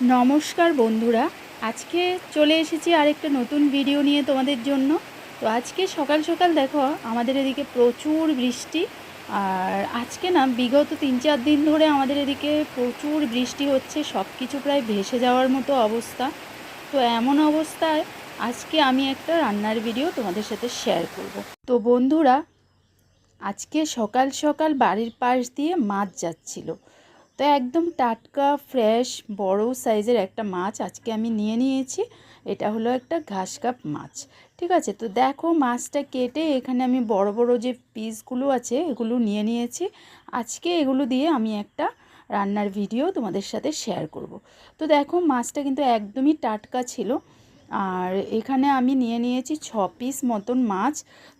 নমস্কার বন্ধুরা, আজকে চলে এসেছি আরেকটা নতুন ভিডিও নিয়ে তোমাদের জন্য। তো আজকে সকাল সকাল দেখো আমাদের এদিকে প্রচুর বৃষ্টি। আর আজকে না বিগত 3-4 দিন ধরে আমাদের এদিকে প্রচুর বৃষ্টি হচ্ছে, সব কিছু প্রায় ভেসে যাওয়ার মতো অবস্থা। তো এমন অবস্থায় আজকে আমি একটা রান্নার ভিডিও তোমাদের সাথে শেয়ার করব। তো বন্ধুরা, আজকে সকাল সকাল বাড়ির পাশ দিয়ে মাছ যাচ্ছিল। তো একদম টাটকা ফ্রেশ বড় সাইজের একটা মাছ আজকে আমি নিয়ে নিয়েছি। এটা হলো একটা ঘাস কাপ মাছ। ঠিক আছে, তো দেখো মাছটা কেটে এখানে আমি বড় বড় যে পিসগুলো আছে এগুলো নিয়ে নিয়েছি। আজকে এগুলো দিয়ে আমি একটা রান্নার ভিডিও তোমাদের সাথে শেয়ার করব। তো দেখো মাছটা কিন্তু একদমই টাটকা ছিল। আর এখানে আমি নিয়ে নিয়েছি 6 পিস মতন মাছ।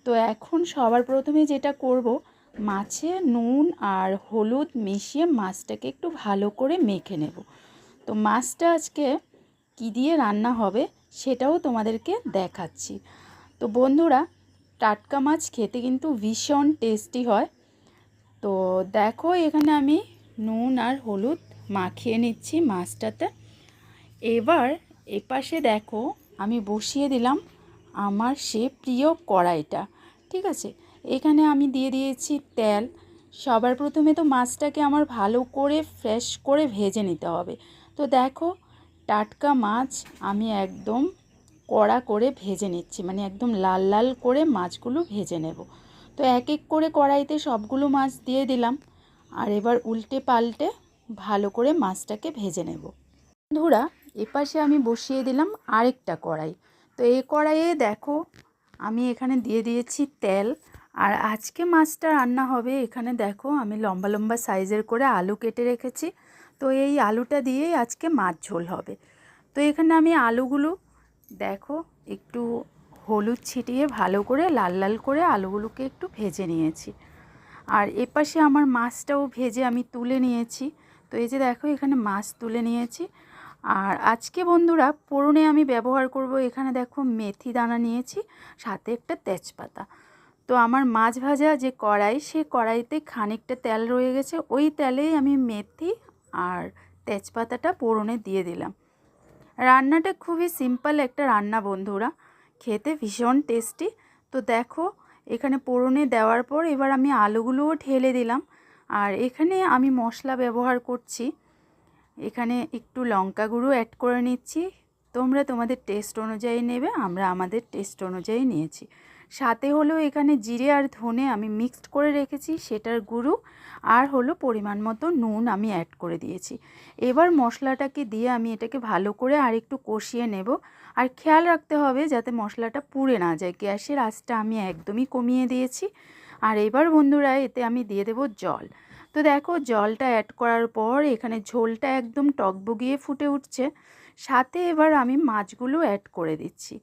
তো এখন সবার প্রথমে যেটা করব, মাছে নুন আর হলুদ মিশিয়ে মাছটাকে একটু ভালো করে মেখে নেব। তো মাছটা আজকে কী দিয়ে রান্না হবে সেটাও তোমাদেরকে দেখাচ্ছি। তো বন্ধুরা, টাটকা মাছ খেতে কিন্তু ভীষণ টেস্টি হয়। তো দেখো এখানে আমি নুন আর হলুদ মাখিয়ে নিচ্ছি মাছটাতে। এবার এপাশে দেখো আমি বসিয়ে দিলাম আমার সে প্রিয় কড়াইটা। ঠিক আছে, এখানে আমি দিয়ে দিয়েছি তেল। সবার প্রথমে তো মাছটাকে আমার ভালো করে ফ্রেশ করে ভেজে নিতে হবে। তো দেখো টাটকা মাছ আমি একদম কড়া করে ভেজে নিচ্ছি, মানে একদম লাল লাল করে মাছগুলো ভেজে নেব। তো এক এক করে কড়াইতে সবগুলো মাছ দিয়ে দিলাম। আর এবার উল্টে পাল্টে ভালো করে মাছটাকে ভেজে নেব। বন্ধুরা, এপাশে আমি বসিয়ে দিলাম আরেকটা কড়াই। তো এই কড়াইয়ে দেখো আমি এখানে দিয়ে দিয়েছি তেল। আর আজকে মাছটা রান্না হবে, এখানে দেখো আমি লম্বা লম্বা সাইজের করে আলু কেটে রেখেছি। তো এই আলুটা দিয়েই আজকে মাছ ঝোল হবে। তো এখানে আমি আলুগুলো দেখো একটু হলুদ ছিটিয়ে ভালো করে লাল লাল করে আলুগুলোকে একটু ভেজে নিয়েছি। আর এপাশে আমার মাছটাও ভেজে আমি তুলে নিয়েছি। তো এই যে দেখো এখানে মাছ তুলে নিয়েছি। আর আজকে বন্ধুরা ফোড়নে আমি ব্যবহার করব, এখানে দেখো মেথি দানা নিয়েছি, সাথে একটা তেজপাতা। তো আমার মাছ ভাজা যে কড়াই, সে কড়াইতে খানিকটা তেল রয়ে গেছে, ওই তেলেই আমি মেথি আর তেজপাতাটা ফোড়নে দিয়ে দিলাম। রান্নাটা খুবই সিম্পল একটা রান্না বন্ধুরা, খেতে ভীষণ টেস্টি। তো দেখো এখানে ফোড়নে দেওয়ার পর এবার আমি আলুগুলোও ঢেলে দিলাম। আর এখানে আমি মশলা ব্যবহার করছি, এখানে একটু লঙ্কা গুঁড়ো অ্যাড করে নিচ্ছি। তোমরা তোমাদের টেস্ট অনুযায়ী নেবে, আমরা আমাদের টেস্ট অনুযায়ী নিয়েছি। সাথে হলো এখানে জিরে আর ধনে আমি মিক্সড করে রেখেছি, সেটার গুঁড়ো। আর হলো পরিমাণ মতো নুন আমি অ্যাড করে দিয়েছি। এবার মশলাটাকে দিয়ে আমি এটাকে ভালো করে আর একটু কষিয়ে নেব। আর খেয়াল রাখতে হবে যাতে মশলাটা পুড়ে না যায়। গ্যাসের আঁচটা আমি একদমই কমিয়ে দিয়েছি। আর এবার বন্ধুরা এতে আমি দিয়ে দেব জল। তো দেখো জলটা অ্যাড করার পর এখানে ঝোলটা একদম টকবগিয়ে ফুটে উঠছে। সাথে এবার আমি মাছগুলো অ্যাড করে দিচ্ছি।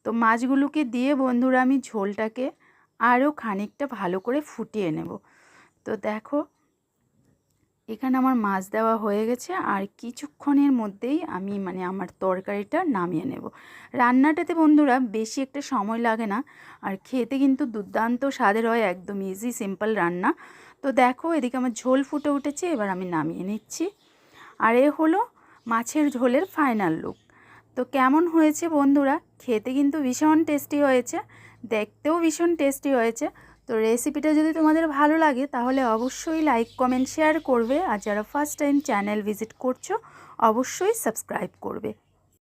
তো মাছগুলোকে দিয়ে বন্ধুরা আমি ঝোলটাকে আরও খানিকটা ভালো করে ফুটিয়ে নেব। তো দেখো এখানে আমার মাছ দেওয়া হয়ে গেছে, আর কিছুক্ষণের মধ্যেই আমি আমার তরকারিটা নামিয়ে নেব। রান্নাটাতে বন্ধুরা বেশি একটা সময় লাগে না, আর খেতে কিন্তু দুর্দান্ত স্বাদের হয়, একদম ইজি সিম্পল রান্না। তো দেখো এদিকে আমার ঝোল ফুটে উঠেছে, এবার আমি নামিয়ে নিচ্ছি। আর এ হলো মাছের ঝোলের ফাইনাল লুক। তো কেমন হয়েছে বন্ধুরা? খেতে কিন্তু ভীষণ টেস্টি হয়েছে, দেখতেও ভীষণ টেস্টি হয়েছে। তো রেসিপিটা যদি তোমাদের ভালো লাগে তাহলে অবশ্যই লাইক কমেন্ট শেয়ার করবে। আর যারা ফার্স্ট টাইম চ্যানেল ভিজিট করছো অবশ্যই সাবস্ক্রাইব করবে।